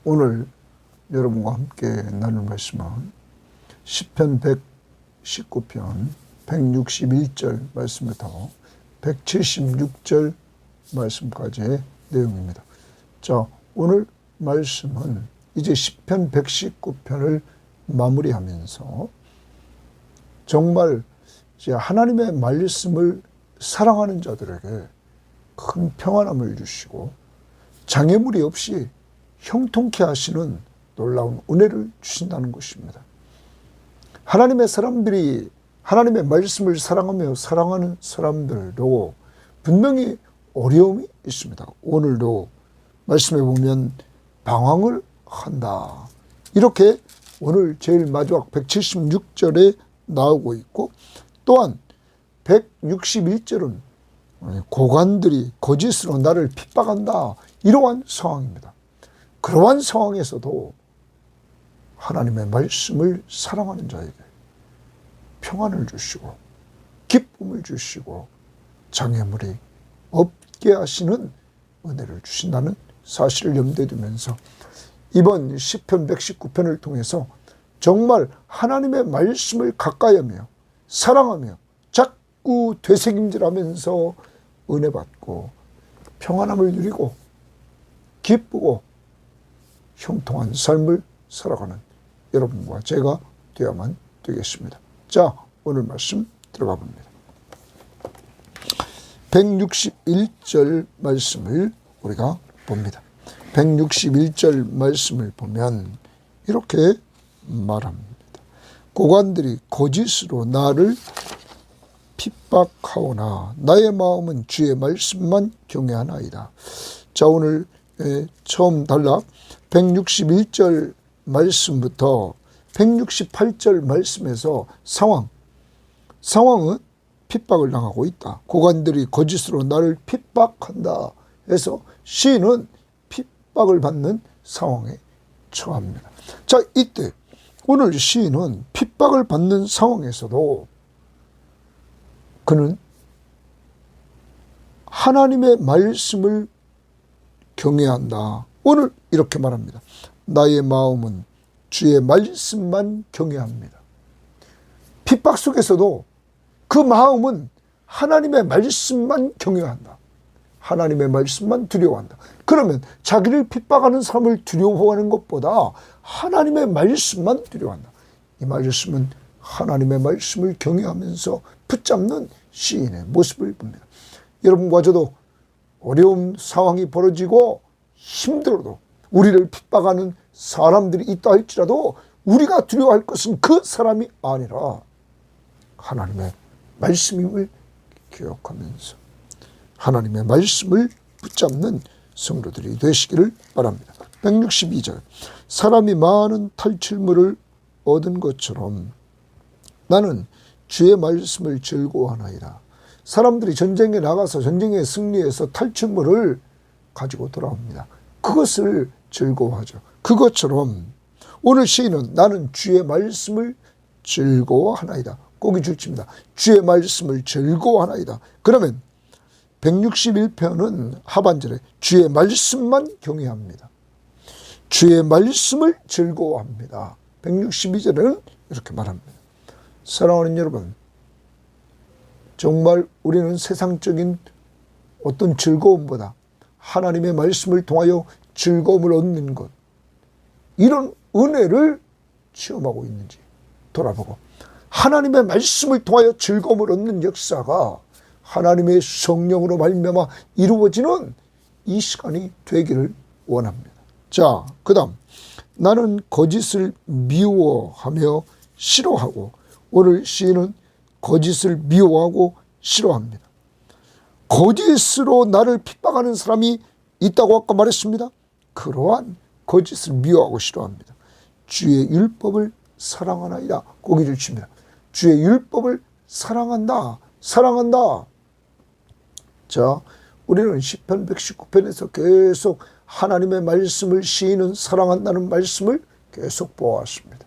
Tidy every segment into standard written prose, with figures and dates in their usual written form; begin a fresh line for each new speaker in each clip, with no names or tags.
오늘 여러분과 함께 나눌 말씀은 시편 119편 161절 말씀부터 176절 말씀까지의 내용입니다. 자, 오늘 말씀은 이제 시편 119편을 마무리하면서 정말 이제 하나님의 말씀을 사랑하는 자들에게 큰 평안함을 주시고 장애물이 없이 형통케 하시는 놀라운 은혜를 주신다는 것입니다. 하나님의 사람들이 하나님의 말씀을 사랑하며 사랑하는 사람들도 분명히 어려움이 있습니다. 오늘도 말씀에 보면 방황을 한다. 이렇게 오늘 제일 마지막 176절에 나오고 있고, 또한 161절은 고관들이 거짓으로 나를 핍박한다. 이러한 상황입니다. 그러한 상황에서도 하나님의 말씀을 사랑하는 자에게 평안을 주시고 기쁨을 주시고 장애물이 없게 하시는 은혜를 주신다는 사실을 염두에 두면서 이번 시편 119편을 통해서 정말 하나님의 말씀을 가까이하며 사랑하며 자꾸 되새김질하면서 은혜 받고 평안함을 누리고 기쁘고 형통한 삶을 살아가는 여러분과 제가 되어야만 되겠습니다. 자, 오늘 말씀 들어가 봅니다. 161절 말씀을 우리가 봅니다. 161절 말씀을 보면 이렇게 말합니다. 고관들이 거짓으로 나를 핍박하오나 나의 마음은 주의 말씀만 경외하나이다. 자, 오늘 처음 단락 161절 말씀부터 168절 말씀에서 상황은 핍박을 당하고 있다. 고관들이 거짓으로 나를 핍박한다 해서 시인은 핍박을 받는 상황에 처합니다. 자, 이때 오늘 시인은 핍박을 받는 상황에서도 그는 하나님의 말씀을 경외한다. 오늘 이렇게 말합니다. 나의 마음은 주의 말씀만 경외합니다. 핍박 속에서도 그 마음은 하나님의 말씀만 경외한다. 하나님의 말씀만 두려워한다. 그러면 자기를 핍박하는 사람을 두려워하는 것보다 하나님의 말씀만 두려워한다. 이 말씀은 하나님의 말씀을 경외하면서 붙잡는 시인의 모습을 봅니다. 여러분과 저도 어려운 상황이 벌어지고 힘들어도 우리를 핍박하는 사람들이 있다 할지라도 우리가 두려워할 것은 그 사람이 아니라 하나님의 말씀임을 기억하면서 하나님의 말씀을 붙잡는 성도들이 되시기를 바랍니다. 162절 사람이 많은 탈출물을 얻은 것처럼 나는 주의 말씀을 즐거워하나이다. 사람들이 전쟁에 나가서 전쟁에 승리해서 탈출물을 가지고 돌아옵니다. 그것을 즐거워하죠. 그것처럼 오늘 시인은 나는 주의 말씀을 즐거워하나이다. 꼭이 줄칩니다. 주의 말씀을 즐거워하나이다. 그러면 161편은 하반절에 주의 말씀만 경외합니다. 주의 말씀을 즐거워합니다. 162절에는 이렇게 말합니다. 사랑하는 여러분, 정말 우리는 세상적인 어떤 즐거움보다 하나님의 말씀을 통하여 즐거움을 얻는 것, 이런 은혜를 체험하고 있는지 돌아보고 하나님의 말씀을 통하여 즐거움을 얻는 역사가 하나님의 성령으로 말미암아 이루어지는 이 시간이 되기를 원합니다. 자, 그 다음 나는 거짓을 미워하며 싫어하고, 오늘 시인은 거짓을 미워하고 싫어합니다. 거짓으로 나를 핍박하는 사람이 있다고 아까 말했습니다. 그러한 거짓을 미워하고 싫어합니다. 주의 율법을 사랑하나이다. 고기를 칩니다. 주의 율법을 사랑한다. 자, 우리는 시편 119편에서 계속 하나님의 말씀을 시인은 사랑한다는 말씀을 계속 보았습니다.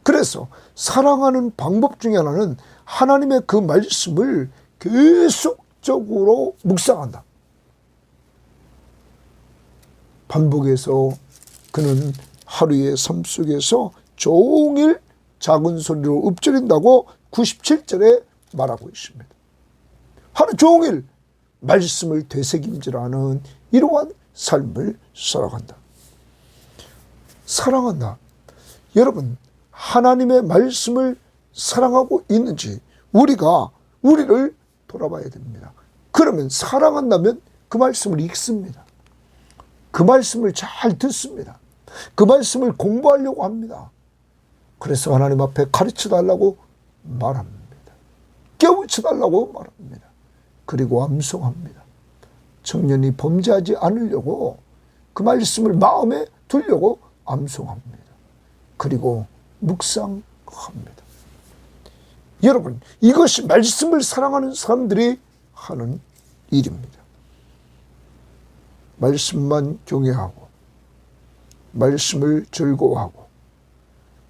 그래서 사랑하는 방법 중에 하나는 하나님의 그 말씀을 계속적으로 묵상한다. 반복해서 그는 하루의 삶 속에서 종일 작은 소리로 읊조린다고 97절에 말하고 있습니다. 하루 종일 말씀을 되새김질하는 이러한 삶을 살아간다. 사랑한다. 여러분, 하나님의 말씀을 사랑하고 있는지 우리를 돌아봐야 됩니다. 그러면 사랑한다면 그 말씀을 읽습니다. 그 말씀을 잘 듣습니다. 그 말씀을 공부하려고 합니다. 그래서 하나님 앞에 가르쳐달라고 말합니다. 깨우쳐달라고 말합니다. 그리고 암송합니다. 청년이 범죄하지 않으려고 그 말씀을 마음에 두려고 암송합니다. 그리고 묵상합니다. 여러분, 이것이 말씀을 사랑하는 사람들이 하는 일입니다. 말씀만 경외하고 말씀을 즐거워하고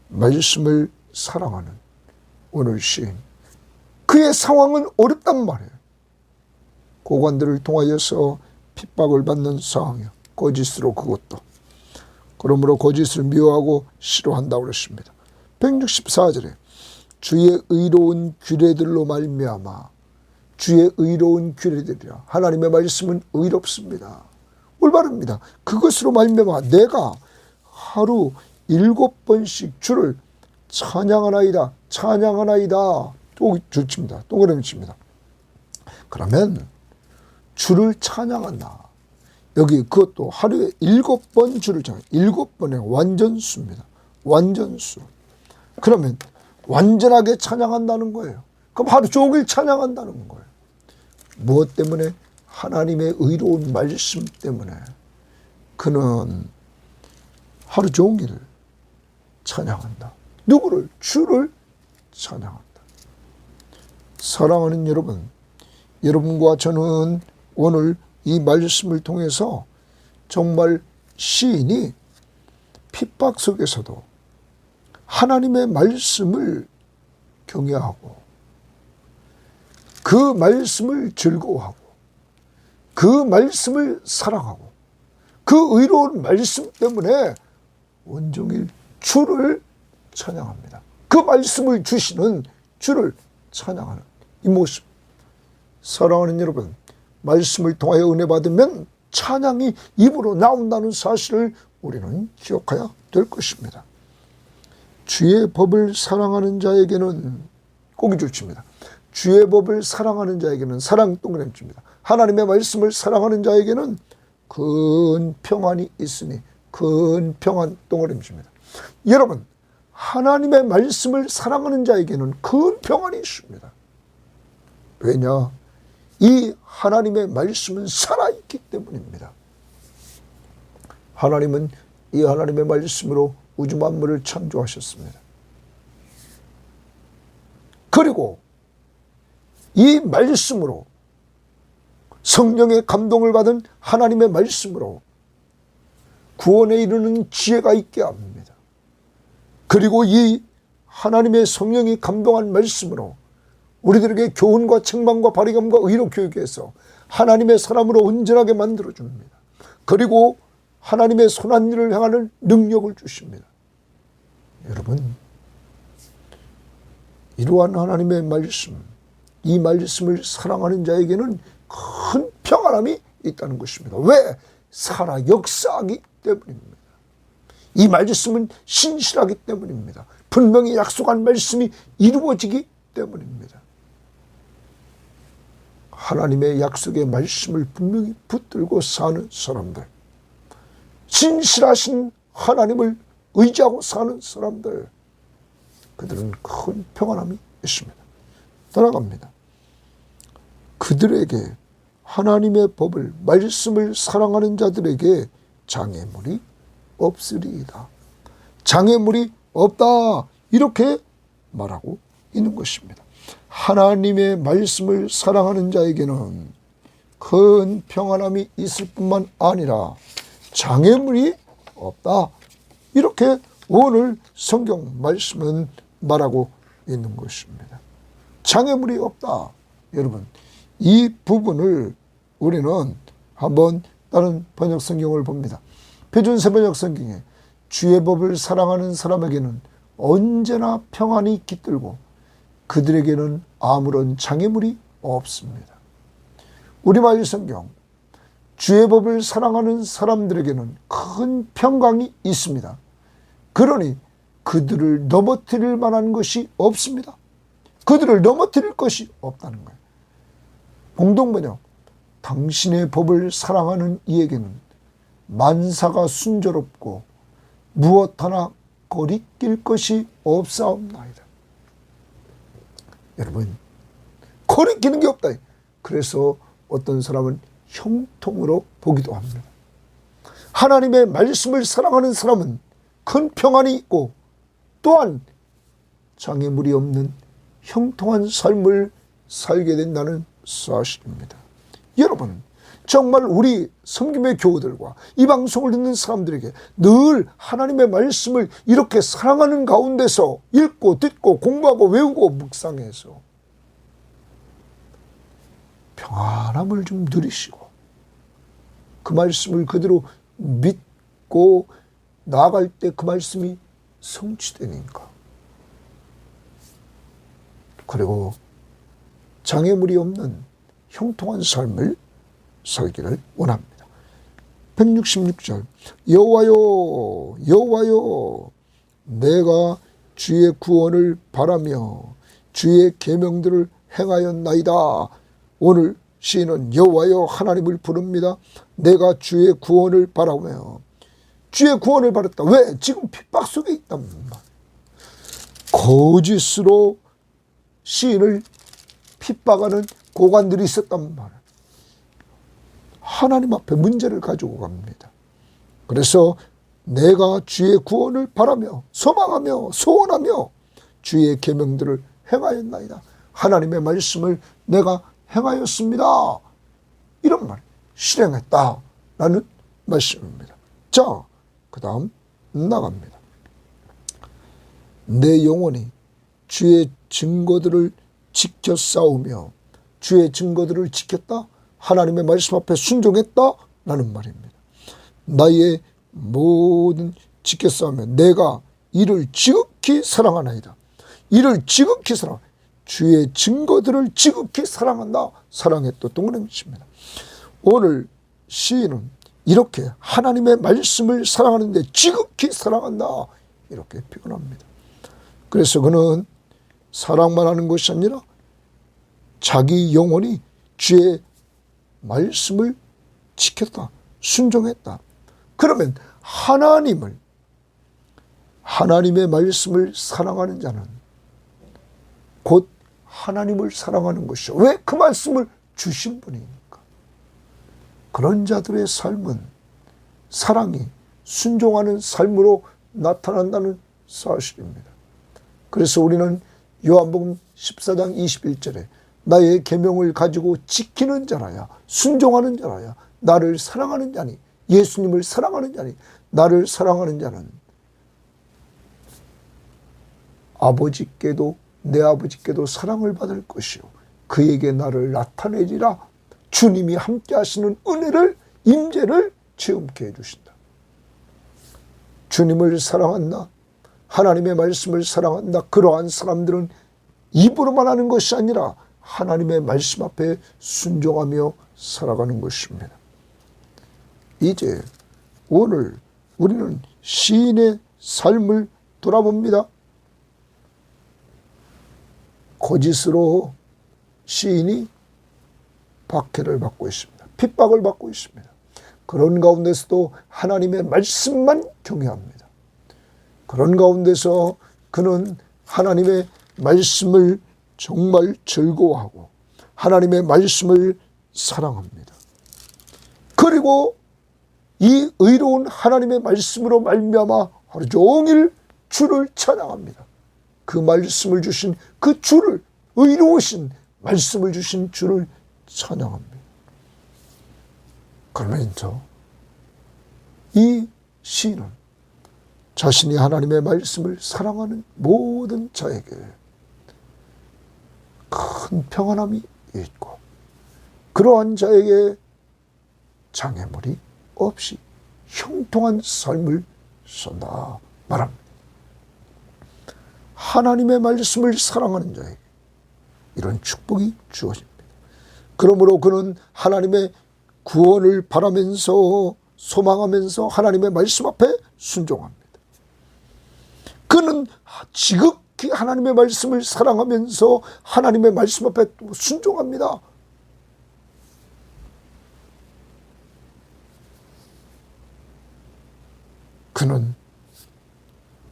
말씀을 사랑하는 오늘 시인, 그의 상황은 어렵단 말이에요. 고관들을 통하여서 핍박을 받는 상황이요. 거짓으로 그것도. 그러므로 거짓을 미워하고 싫어한다고 그랬습니다. 164절에 주의 의로운 규례들로 말미암아, 주의 의로운 규례들이라. 하나님의 말씀은 의롭습니다. 올바릅니다. 그것으로 말미암아 내가 하루 7번씩 주를 찬양하나이다. 찬양하나이다. 또 줄칩니다. 동그라미 칩니다. 그러면 주를 찬양한다. 여기 그것도 하루에 7번 주를 찬양. 7번의 완전수입니다. 완전수. 그러면 완전하게 찬양한다는 거예요. 그럼 하루 종일 찬양한다는 거예요. 무엇 때문에? 하나님의 의로운 말씀 때문에 그는 하루 종일 찬양한다. 누구를? 주를 찬양한다. 사랑하는 여러분, 여러분과 저는 오늘 이 말씀을 통해서 정말 시인이 핍박 속에서도 하나님의 말씀을 경외하고 그 말씀을 즐거워하고 그 말씀을 사랑하고 그 의로운 말씀 때문에 온종일 주를 찬양합니다. 그 말씀을 주시는 주를 찬양하는 이 모습. 사랑하는 여러분, 말씀을 통하여 은혜 받으면 찬양이 입으로 나온다는 사실을 우리는 기억해야 될 것입니다. 주의 법을 사랑하는 자에게는 꼭이 줄칩니다. 주의 법을 사랑하는 자에게는 사랑 동그라미 줍니다. 하나님의 말씀을 사랑하는 자에게는 큰 평안이 있으니 큰 평안 동그라미 줍니다. 여러분, 하나님의 말씀을 사랑하는 자에게는 큰 평안이 있습니다. 왜냐? 이 하나님의 말씀은 살아있기 때문입니다. 하나님은 이 하나님의 말씀으로 우주 만물을 창조하셨습니다. 그리고 이 말씀으로 성령의 감동을 받은 하나님의 말씀으로 구원에 이르는 지혜가 있게 합니다. 그리고 이 하나님의 성령이 감동한 말씀으로 우리들에게 교훈과 책망과 바리감과 의로 교육해서 하나님의 사람으로 온전하게 만들어줍니다. 그리고 하나님의 선한 일을 행하는 능력을 주십니다. 여러분, 이러한 하나님의 말씀, 이 말씀을 사랑하는 자에게는 큰 평안함이 있다는 것입니다. 왜? 살아 역사하기 때문입니다. 이 말씀은 신실하기 때문입니다. 분명히 약속한 말씀이 이루어지기 때문입니다. 하나님의 약속의 말씀을 분명히 붙들고 사는 사람들, 진실하신 하나님을 의지하고 사는 사람들, 그들은 큰 평안함이 있습니다. 따라갑니다. 그들에게 하나님의 법을, 말씀을 사랑하는 자들에게 장애물이 없으리이다. 장애물이 없다. 이렇게 말하고 있는 것입니다. 하나님의 말씀을 사랑하는 자에게는 큰 평안함이 있을 뿐만 아니라 장애물이 없다. 이렇게 오늘 성경 말씀은 말하고 있는 것입니다. 장애물이 없다. 여러분, 이 부분을 우리는 한번 다른 번역 성경을 봅니다. 표준세 번역 성경에 주의 법을 사랑하는 사람에게는 언제나 평안이 깃들고 그들에게는 아무런 장애물이 없습니다. 우리말 성경, 주의 법을 사랑하는 사람들에게는 큰 평강이 있습니다. 그러니 그들을 넘어뜨릴 만한 것이 없습니다. 그들을 넘어뜨릴 것이 없다는 거예요. 공동번역, 당신의 법을 사랑하는 이에게는 만사가 순조롭고 무엇 하나 거리낄 것이 없사옵나이다. 여러분, 거리끼는 게 없다. 그래서 어떤 사람은 형통으로 보기도 합니다. 하나님의 말씀을 사랑하는 사람은 큰 평안이 있고 또한 장애물이 없는 형통한 삶을 살게 된다는 사실입니다. 여러분, 정말 우리 섬김의 교우들과 이 방송을 듣는 사람들에게 늘 하나님의 말씀을 이렇게 사랑하는 가운데서 읽고 듣고 공부하고 외우고 묵상해서 평안함을 좀 누리시고 그 말씀을 그대로 믿고 나아갈 때 그 말씀이 성취되니까, 그리고 장애물이 없는 형통한 삶을 살기를 원합니다. 166절, 여호와여 여호와여 내가 주의 구원을 바라며 주의 계명들을 행하였나이다. 오늘 시인은 여호와여 하나님을 부릅니다. 내가 주의 구원을 바라며, 주의 구원을 바랐다. 왜? 지금 핍박 속에 있단 말이야. 거짓으로 시인을 핍박하는 고관들이 있었단 말이야. 하나님 앞에 문제를 가지고 갑니다. 그래서 내가 주의 구원을 바라며 소망하며 소원하며 주의 계명들을 행하였나이다. 하나님의 말씀을 내가 행하였습니다. 이런 말, 실행했다라는 말씀입니다. 자, 그 다음 나갑니다. 내 영혼이 주의 증거들을 지켜 싸우며, 주의 증거들을 지켰다, 하나님의 말씀 앞에 순종했다라는 말입니다. 나의 모든 지켜 싸우며 내가 이를 지극히 사랑하나이다. 이를 지극히 사랑, 주의 증거들을 지극히 사랑한다. 사랑의 또 동그라미입니다. 오늘 시인은 이렇게 하나님의 말씀을 사랑하는데 지극히 사랑한다, 이렇게 표현합니다. 그래서 그는 사랑만 하는 것이 아니라 자기 영혼이 주의 말씀을 지켰다, 순종했다. 그러면 하나님의 말씀을 사랑하는 자는 곧 하나님을 사랑하는 것이죠. 왜? 그 말씀을 주신 분이니까. 그런 자들의 삶은 사랑이 순종하는 삶으로 나타난다는 사실입니다. 그래서 우리는 요한복음 14장 21절에 나의 계명을 가지고 지키는 자라야, 순종하는 자라야 나를 사랑하는 자니, 예수님을 사랑하는 자니, 나를 사랑하는 자는 아버지께도, 내 아버지께도 사랑을 받을 것이요 그에게 나를 나타내리라. 주님이 함께 하시는 은혜를, 임재를 체험케 해주신다. 주님을 사랑한다, 하나님의 말씀을 사랑한다, 그러한 사람들은 입으로만 하는 것이 아니라 하나님의 말씀 앞에 순종하며 살아가는 것입니다. 이제 오늘 우리는 시인의 삶을 돌아봅니다. 거짓으로 시인이 박해를 받고 있습니다. 핍박을 받고 있습니다. 그런 가운데서도 하나님의 말씀만 경외합니다. 그런 가운데서 그는 하나님의 말씀을 정말 즐거워하고 하나님의 말씀을 사랑합니다. 그리고 이 의로운 하나님의 말씀으로 말미암아 하루 종일 주를 찬양합니다. 그 말씀을 주신 그 주를, 의로우신 말씀을 주신 주를 찬양합니다. 그러면서 이 시인은 자신이 하나님의 말씀을 사랑하는 모든 자에게 큰 평안함이 있고 그러한 자에게 장애물이 없이 형통한 삶을 쏜다 말합니다. 하나님의 말씀을 사랑하는 자에게 이런 축복이 주어집니다. 그러므로 그는 하나님의 구원을 바라면서 소망하면서 하나님의 말씀 앞에 순종합니다. 그는 지극히 하나님의 말씀을 사랑하면서 하나님의 말씀 앞에 순종합니다. 그는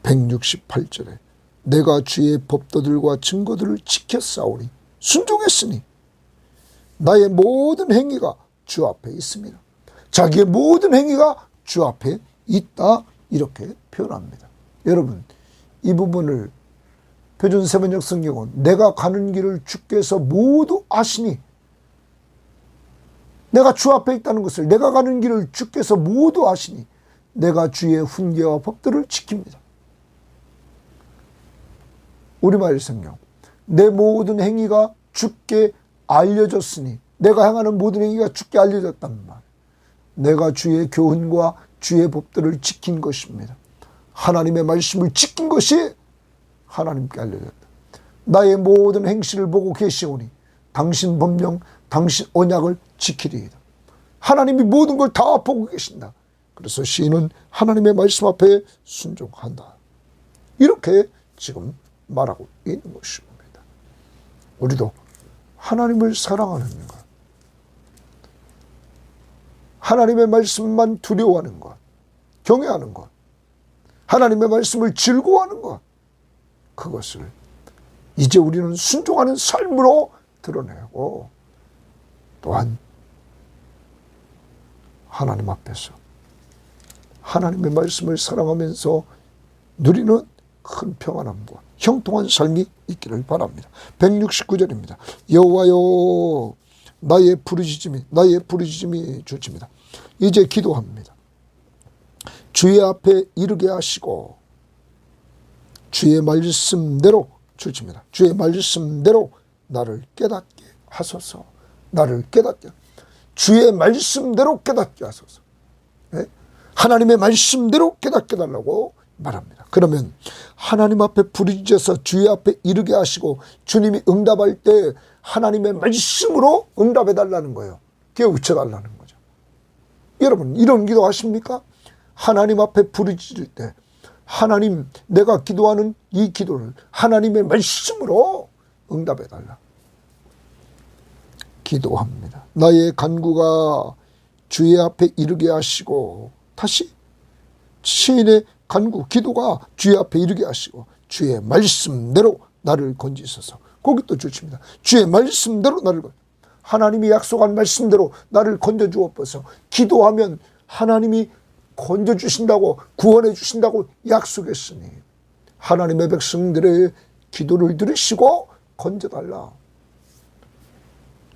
168절에 내가 주의 법도들과 증거들을 지켜 싸우니 순종했으니 나의 모든 행위가 주 앞에 있습니다. 자기의 모든 행위가 주 앞에 있다 이렇게 표현합니다. 여러분 이 부분을 표준 세번역 성경은 내가 가는 길을 주께서 모두 아시니 내가 주 앞에 있다는 것을 내가 가는 길을 주께서 모두 아시니 내가 주의 훈계와 법들을 지킵니다. 우리말 성경 내 모든 행위가 주께 알려졌으니 내가 행하는 모든 행위가 주께 알려졌단 말. 내가 주의 교훈과 주의 법들을 지킨 것입니다. 하나님의 말씀을 지킨 것이 하나님께 알려졌다. 나의 모든 행실을 보고 계시오니 당신 법령 당신 언약을 지키리이다. 하나님이 모든 걸 다 보고 계신다. 그래서 시인은 하나님의 말씀 앞에 순종한다. 이렇게 지금 말하고 있는 것입니다. 우리도 하나님을 사랑하는 것, 하나님의 말씀만 두려워하는 것, 경외하는 것, 하나님의 말씀을 즐거워하는 것, 그것을 이제 우리는 순종하는 삶으로 드러내고 또한 하나님 앞에서 하나님의 말씀을 사랑하면서 누리는 큰 평안함과 형통한 삶이 있기를 바랍니다. 169절입니다. 여호와여 나의 부르짖음이 주십니다. 이제 기도합니다. 주의 앞에 이르게 하시고 주의 말씀대로 주십니다. 주의 말씀대로 나를 깨닫게 하소서. 나를 깨닫게 주의 말씀대로 깨닫게 하소서. 네? 하나님의 말씀대로 깨닫게 달라고 말합니다. 그러면 하나님 앞에 부르짖어서 주의 앞에 이르게 하시고 주님이 응답할 때 하나님의 말씀으로 응답해 달라는 거예요. 깨우쳐 달라는 거죠. 여러분 이런 기도 하십니까? 하나님 앞에 부르짖을 때 하나님 내가 기도하는 이 기도를 하나님의 말씀으로 응답해 달라. 기도합니다. 나의 간구가 주의 앞에 이르게 하시고 다시 시인의 간구 기도가 주의 앞에 이르게 하시고 주의 말씀대로 나를 건지소서. 거기 또 주십니다. 주의 말씀대로 나를 하나님이 약속한 말씀대로 나를 건져주옵소서. 기도하면 하나님이 건져주신다고 구원해 주신다고 약속했으니 하나님의 백성들의 기도를 들으시고 건져달라.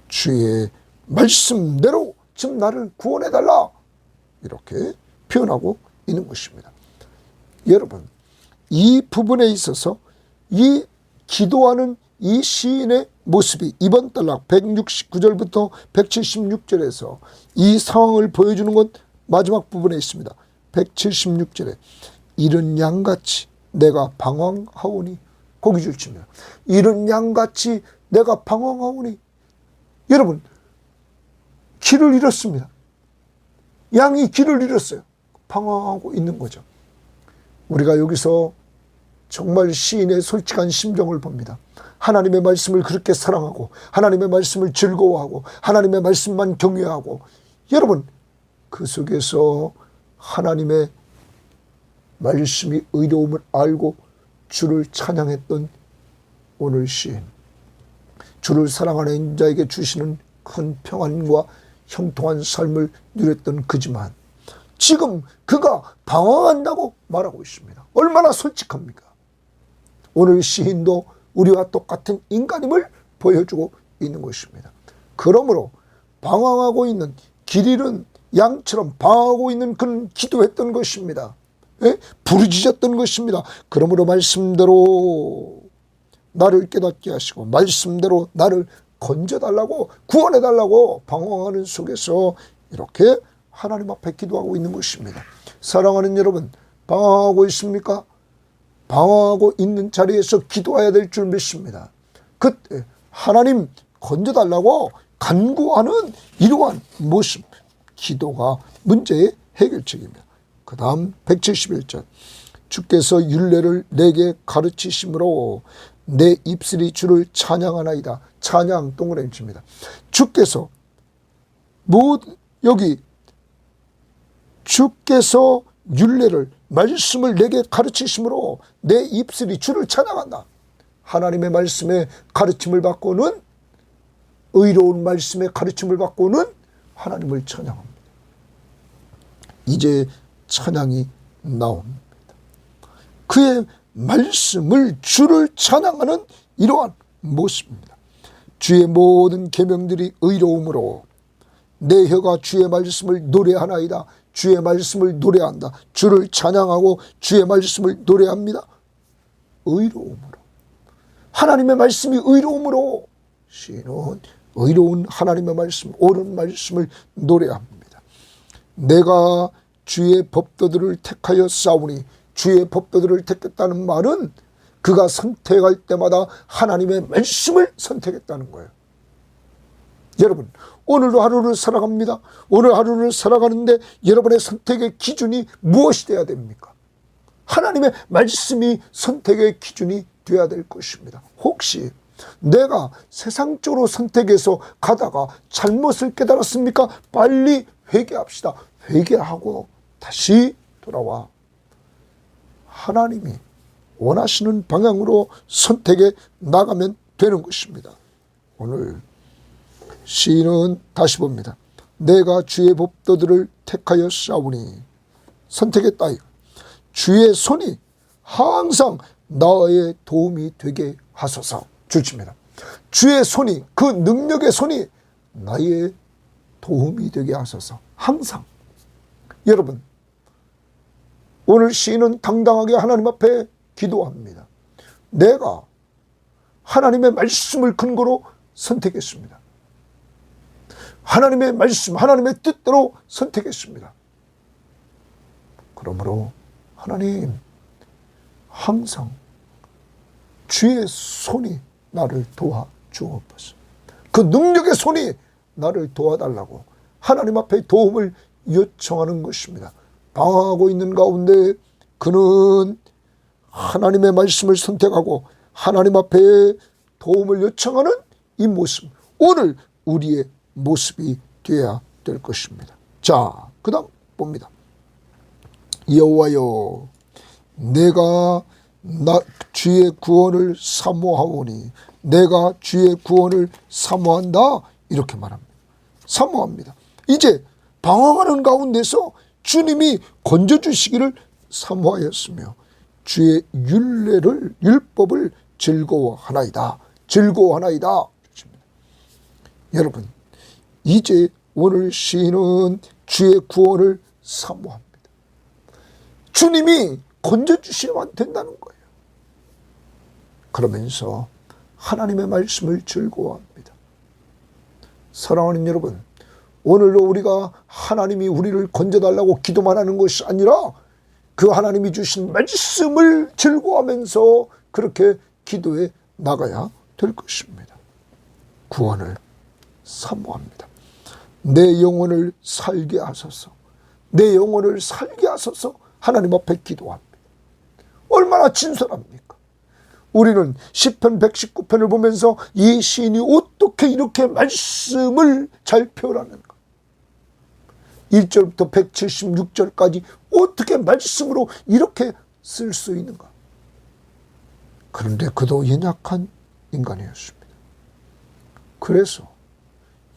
주의 말씀대로 지금 나를 구원해달라. 이렇게 표현하고 있는 것입니다. 여러분 이 부분에 있어서 이 기도하는 이 시인의 모습이 이번 단락 169절부터 176절에서 이 상황을 보여주는 건 마지막 부분에 있습니다. 176절에 이른 양같이 내가 방황하오니 거기 줄칩니다. 이른 양같이 내가 방황하오니 여러분 길을 잃었습니다. 양이 길을 잃었어요. 방황하고 있는 거죠. 우리가 여기서 정말 시인의 솔직한 심정을 봅니다. 하나님의 말씀을 그렇게 사랑하고 하나님의 말씀을 즐거워하고 하나님의 말씀만 경외하고 여러분 그 속에서 하나님의 말씀이 의로움을 알고 주를 찬양했던 오늘 시인, 주를 사랑하는 자에게 주시는 큰 평안과 형통한 삶을 누렸던 그지만 지금 그가 방황한다고 말하고 있습니다. 얼마나 솔직합니까? 오늘 시인도 우리와 똑같은 인간임을 보여주고 있는 것입니다. 그러므로 방황하고 있는 길 잃은 양처럼 방황하고 있는 그는 기도했던 것입니다. 예? 부르짖었던 것입니다. 그러므로 말씀대로 나를 깨닫게 하시고 말씀대로 나를 건져달라고 구원해달라고 방황하는 속에서 이렇게 하나님 앞에 기도하고 있는 것입니다. 사랑하는 여러분, 방황하고 있습니까? 방황하고 있는 자리에서 기도해야 될 줄 믿습니다. 그때 하나님 건져달라고 간구하는 이러한 모습, 기도가 문제의 해결책입니다. 그 다음 171절, 주께서 율례를 내게 가르치심으로 내 입술이 주를 찬양하나이다. 찬양 동그라미 칩니다. 주께서 여기 주께서 율례를 말씀을 내게 가르치심으로 내 입술이 주를 찬양한다. 하나님의 말씀에 가르침을 받고는, 의로운 말씀에 가르침을 받고는 하나님을 찬양합니다. 이제 찬양이 나옵니다. 그의 말씀을, 주를 찬양하는 이러한 모습입니다. 주의 모든 계명들이 의로움으로 내 혀가 주의 말씀을 노래하나이다. 주의 말씀을 노래한다. 주를 찬양하고 주의 말씀을 노래합니다. 의로움으로, 하나님의 말씀이 의로움으로 시인은 의로운 하나님의 말씀, 옳은 말씀을 노래합니다. 내가 주의 법도들을 택하여 싸우니, 주의 법도들을 택했다는 말은 그가 선택할 때마다 하나님의 말씀을 선택했다는 거예요. 여러분, 오늘도 하루를 살아갑니다. 오늘 하루를 살아가는데 여러분의 선택의 기준이 무엇이 되어야 됩니까? 하나님의 말씀이 선택의 기준이 되어야 될 것입니다. 혹시 내가 세상적으로 선택해서 가다가 잘못을 깨달았습니까? 빨리 회개합시다. 회개하고 다시 돌아와 하나님이 원하시는 방향으로 선택해 나가면 되는 것입니다. 오늘 시인은 다시 봅니다. 내가 주의 법도들을 택하여 싸우니, 선택했다. 주의 손이 항상 나의 도움이 되게 하소서. 줄칩니다. 주의 손이, 그 능력의 손이 나의 도움이 되게 하소서. 항상. 여러분, 오늘 시인은 당당하게 하나님 앞에 기도합니다. 내가 하나님의 말씀을 근거로 선택했습니다. 하나님의 말씀, 하나님의 뜻대로 선택했습니다. 그러므로 하나님, 항상 주의 손이 나를 도와주옵소서. 그 능력의 손이 나를 도와달라고 하나님 앞에 도움을 요청하는 것입니다. 방황하고 있는 가운데 그는 하나님의 말씀을 선택하고 하나님 앞에 도움을 요청하는 이 모습, 오늘 우리의 모습이 되어야 될 것입니다. 자, 그 다음 봅니다. 여호와여, 내가 주의 구원을 사모하오니, 내가 주의 구원을 사모한다. 이렇게 말합니다. 사모합니다. 이제 방황하는 가운데서 주님이 건져주시기를 사모하였으며 주의 율법을 즐거워하나이다. 즐거워하나이다. 여러분, 이제 오늘 시인은 주의 구원을 사모합니다. 주님이 건져주시면 된다는 거예요. 그러면서 하나님의 말씀을 즐거워합니다. 사랑하는 여러분, 오늘도 우리가 하나님이 우리를 건져달라고 기도만 하는 것이 아니라 그 하나님이 주신 말씀을 즐거워하면서 그렇게 기도해 나가야 될 것입니다. 구원을 사모합니다. 내 영혼을 살게 하소서. 내 영혼을 살게 하소서. 하나님 앞에 기도합니다. 얼마나 진솔합니까? 우리는 시편 119편을 보면서 이 시인이 어떻게 이렇게 말씀을 잘 표현하는가? 1절부터 176절까지 어떻게 말씀으로 이렇게 쓸 수 있는가? 그런데 그도 연약한 인간이었습니다. 그래서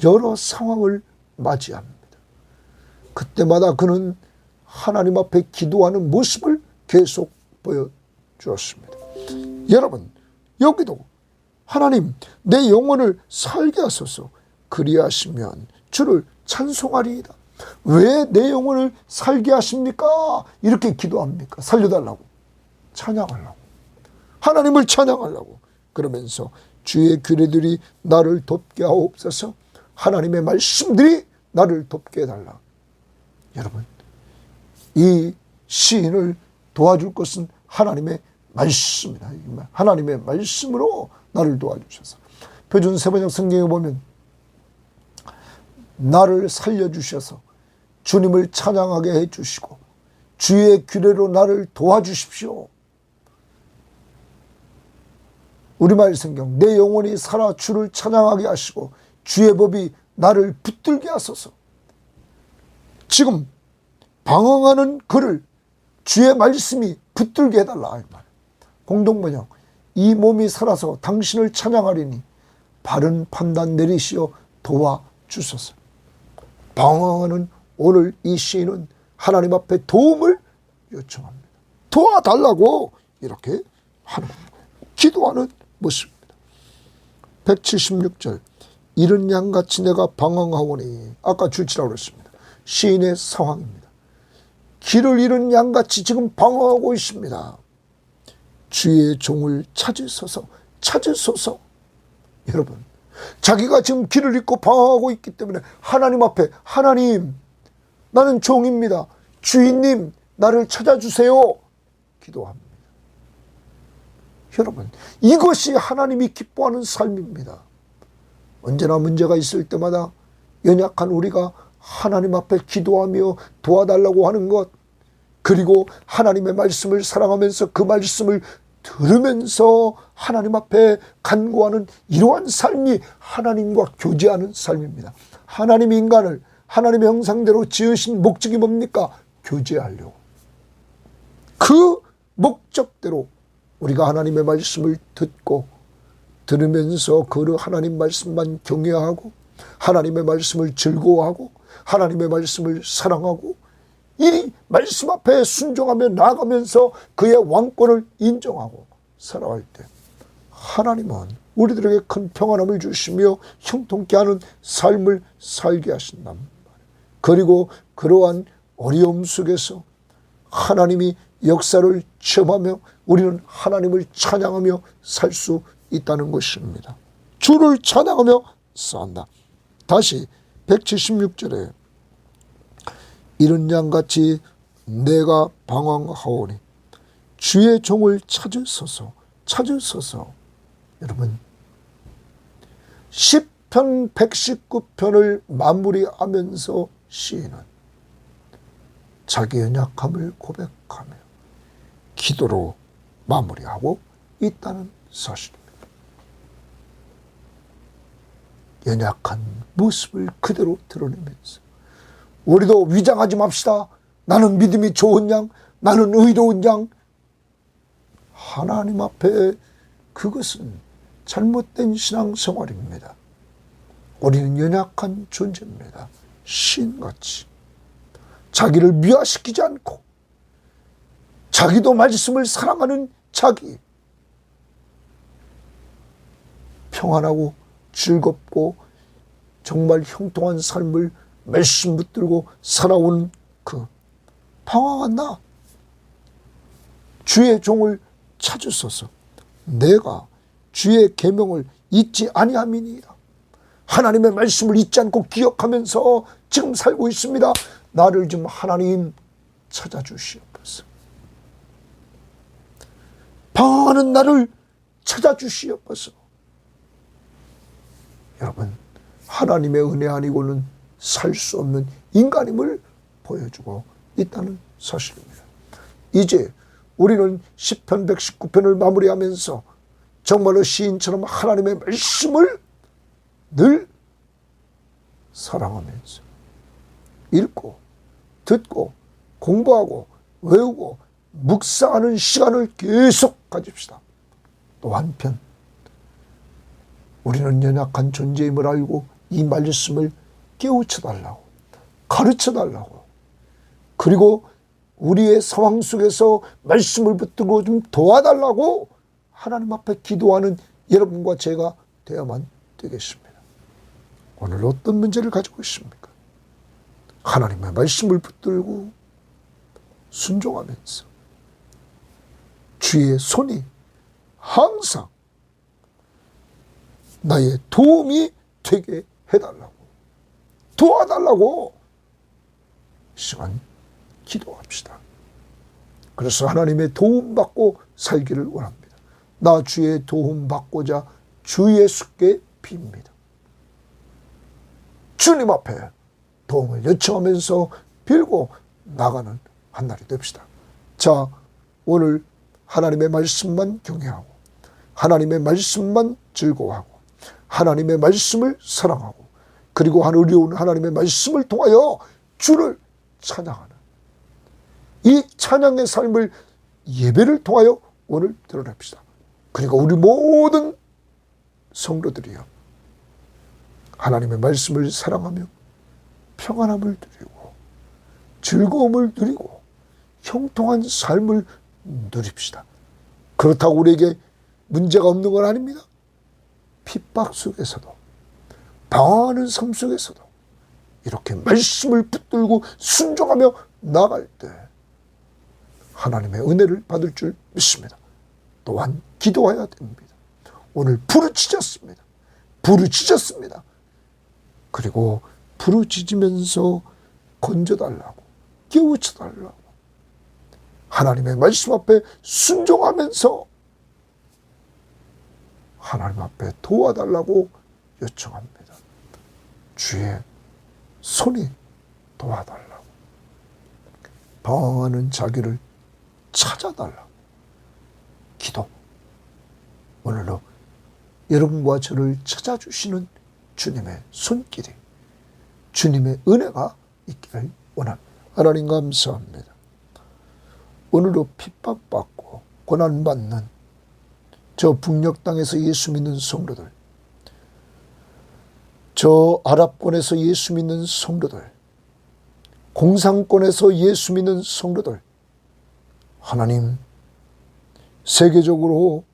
여러 상황을 맞이합니다. 그때마다 그는 하나님 앞에 기도하는 모습을 계속 보여주었습니다. 여러분, 여기도 하나님, 내 영혼을 살게 하소서. 그리하시면 주를 찬송하리이다. 왜 내 영혼을 살게 하십니까? 이렇게 기도합니까? 살려달라고, 찬양하려고, 하나님을 찬양하려고. 그러면서 주의 규례들이 나를 돕게 하옵소서. 하나님의 말씀들이 나를 돕게 해달라. 여러분, 이 시인을 도와줄 것은 하나님의 말씀이다. 하나님의 말씀으로 나를 도와주셔서. 표준 세번역 성경에 보면 나를 살려주셔서 주님을 찬양하게 해주시고 주의 규례로 나를 도와주십시오. 우리말 성경 내 영혼이 살아 주를 찬양하게 하시고 주의 법이 나를 붙들게 하소서. 지금 방황하는 그를 주의 말씀이 붙들게 해달라. 공동번역 이 몸이 살아서 당신을 찬양하리니 바른 판단 내리시어 도와주소서. 방황하는 오늘 이 시인은 하나님 앞에 도움을 요청합니다. 도와달라고 이렇게 하는 거예요. 기도하는 모습입니다. 176절 이른 양같이 내가 방황하오니 아까 줄치라고 그랬습니다. 시인의 상황입니다. 길을 잃은 양같이 지금 방황하고 있습니다. 주의 종을 찾으소서. 여러분 자기가 지금 길을 잃고 방황하고 있기 때문에 하나님 앞에 하나님 나는 종입니다. 주인님 나를 찾아주세요. 기도합니다. 여러분 이것이 하나님이 기뻐하는 삶입니다. 언제나 문제가 있을 때마다 연약한 우리가 하나님 앞에 기도하며 도와달라고 하는 것, 그리고 하나님의 말씀을 사랑하면서 그 말씀을 들으면서 하나님 앞에 간구하는 이러한 삶이 하나님과 교제하는 삶입니다. 하나님이 인간을 하나님의 형상대로 지으신 목적이 뭡니까? 교제하려고. 그 목적대로 우리가 하나님의 말씀을 듣고 들으면서 그 하나님 말씀만 경외하고 하나님의 말씀을 즐거워하고 하나님의 말씀을 사랑하고 이 말씀 앞에 순종하며 나아가면서 그의 왕권을 인정하고 살아갈 때 하나님은 우리들에게 큰 평안함을 주시며 형통케 하는 삶을 살게 하신단 말이에요. 그리고 그러한 어려움 속에서 하나님이 역사를 체험하며 우리는 하나님을 찬양하며 살 수 있다는 것입니다. 주를 찬양하며 산다. 다시 176절에 이른 양같이 내가 방황하오니 주의 종을 찾으소서. 여러분 시편 119편을 마무리하면서 시인은 자기 연약함을 고백하며 기도로 마무리하고 있다는 사실입니다. 연약한 모습을 그대로 드러내면서 우리도 위장하지 맙시다. 나는 믿음이 좋은 양, 나는 의로운 양. 하나님 앞에 그것은 잘못된 신앙생활입니다. 우리는 연약한 존재입니다. 신같이 자기를 미화시키지 않고 자기도 말씀을 사랑하는 자기, 평안하고 즐겁고 정말 형통한 삶을 말씀 붙들고 살아온 그 방황한 나 주의 종을 찾으소서. 내가 주의 계명을 잊지 아니함이니이다. 하나님의 말씀을 잊지 않고 기억하면서 지금 살고 있습니다. 나를 좀 하나님 찾아주시옵소서. 방황하는 나를 찾아주시옵소서. 여러분 하나님의 은혜 아니고는 살 수 없는 인간임을 보여주고 있다는 사실입니다. 이제 우리는 시편 119편을 마무리하면서 정말로 시인처럼 하나님의 말씀을 늘 사랑하면서 읽고 듣고 공부하고 외우고 묵상하는 시간을 계속 가집시다. 또 한편 우리는 연약한 존재임을 알고 이 말씀을 깨우쳐달라고 가르쳐달라고 그리고 우리의 상황 속에서 말씀을 붙들고 좀 도와달라고 하나님 앞에 기도하는 여러분과 제가 되어야만 되겠습니다. 오늘 어떤 문제를 가지고 있습니까? 하나님의 말씀을 붙들고 순종하면서 주의 손이 항상 나의 도움이 되게 해달라고 도와달라고 이 시간 기도합시다. 그래서 하나님의 도움받고 살기를 원합니다. 나 주의 도움받고자 주 예수께 빕니다. 주님 앞에 도움을 요청하면서 빌고 나가는 한 날이 됩시다. 자, 오늘 하나님의 말씀만 경외하고 하나님의 말씀만 즐거워하고 하나님의 말씀을 사랑하고 그리고 어려운 하나님의 말씀을 통하여 주를 찬양하는 이 찬양의 삶을 예배를 통하여 오늘 드러냅시다. 그리고 우리 모든 성도들이요, 하나님의 말씀을 사랑하며 평안함을 누리고 즐거움을 누리고 형통한 삶을 누립시다. 그렇다고 우리에게 문제가 없는 건 아닙니다. 핍박 속에서도 방황하는 삶 속에서도 이렇게 말씀을 붙들고 순종하며 나갈 때 하나님의 은혜를 받을 줄 믿습니다. 또한 기도해야 됩니다. 오늘 부르짖었습니다. 부르짖었습니다. 그리고 부르짖으면서 건져달라고 깨우쳐달라고 하나님의 말씀 앞에 순종하면서 하나님 앞에 도와달라고 요청합니다. 주의 손이 도와달라고 방황하는 자기를 찾아달라고 기도. 오늘도 여러분과 저를 찾아주시는 주님의 손길이 주님의 은혜가 있기를 원합니다. 하나님 감사합니다. 오늘도 핍박받고 고난받는 저 북녘 땅에서 예수 믿는 성도들, 저 아랍권에서 예수 믿는 성도들, 공산권에서 예수 믿는 성도들, 하나님 세계적으로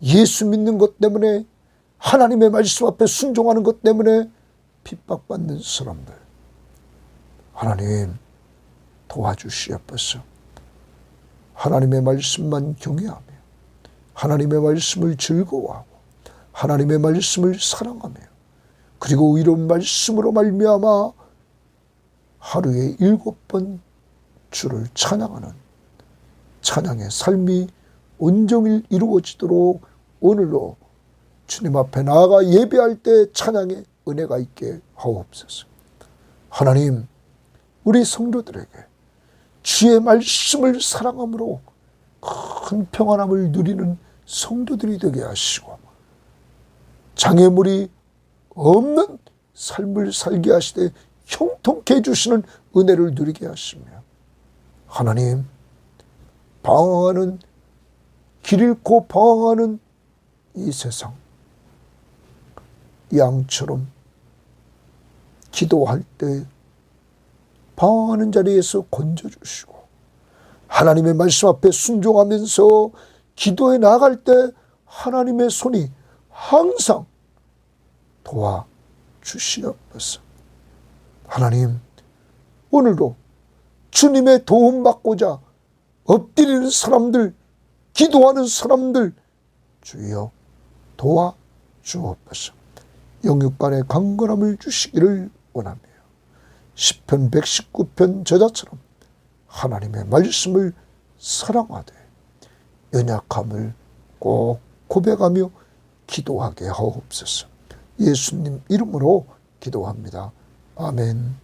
예수 믿는 것 때문에 하나님의 말씀 앞에 순종하는 것 때문에 핍박받는 사람들, 하나님 도와주시옵소서. 하나님의 말씀만 경외하며 하나님의 말씀을 즐거워하고 하나님의 말씀을 사랑하며 그리고 이런 말씀으로 말미암아 하루에 7번 주를 찬양하는 찬양의 삶이 온종일 이루어지도록 오늘로 주님 앞에 나아가 예배할 때 찬양의 은혜가 있게 하옵소서. 하나님, 우리 성도들에게 주의 말씀을 사랑함으로 큰 평안함을 누리는 성도들이 되게 하시고 장애물이 없는 삶을 살게 하시되 형통케 해주시는 은혜를 누리게 하시며 하나님, 방황하는 길 잃고 방황하는 이 세상 양처럼 기도할 때 방황하는 자리에서 건져주시고 하나님의 말씀 앞에 순종하면서 기도해 나갈 때 하나님의 손이 항상 도와주시옵소서. 하나님, 오늘도 주님의 도움받고자 엎드리는 사람들, 기도하는 사람들 주여 도와주옵소서. 영육간의 강건함을 주시기를 원하며 시편 119편 저자처럼 하나님의 말씀을 사랑하되 연약함을 꼭 고백하며 기도하게 하옵소서. 예수님 이름으로 기도합니다. 아멘.